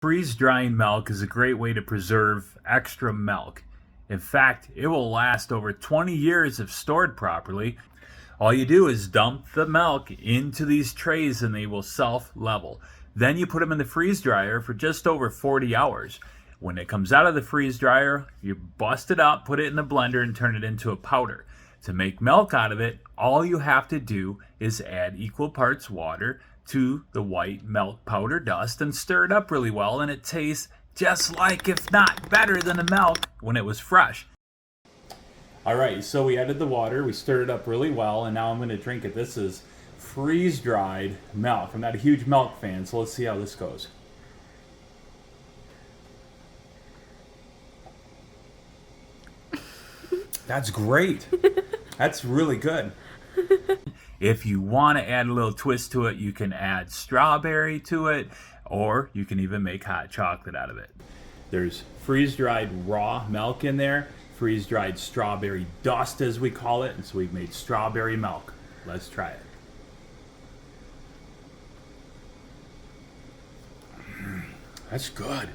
Freeze drying milk is a great way to preserve extra milk. In fact, it will last over 20 years if stored properly. All you do is dump the milk into these trays and they will self-level. Then you put them in the freeze dryer for just over 40 hours. When it comes out of the freeze dryer, you bust it up, put it in the blender, and turn it into a powder. To make milk out of it, all you have to do is add equal parts water to the white milk powder dust and stir it up really well, and it tastes just like, if not better than, the milk when it was fresh. Alright, so we added the water, we stirred it up really well, and now I'm going to drink it. This is freeze-dried milk. I'm not a huge milk fan, so let's see how this goes. That's great. That's really good. If you want to add a little twist to it, you can add strawberry to it, or you can even make hot chocolate out of it. There's freeze-dried raw milk in there, freeze-dried strawberry dust as we call it, and so we've made strawberry milk. Let's try it. That's good.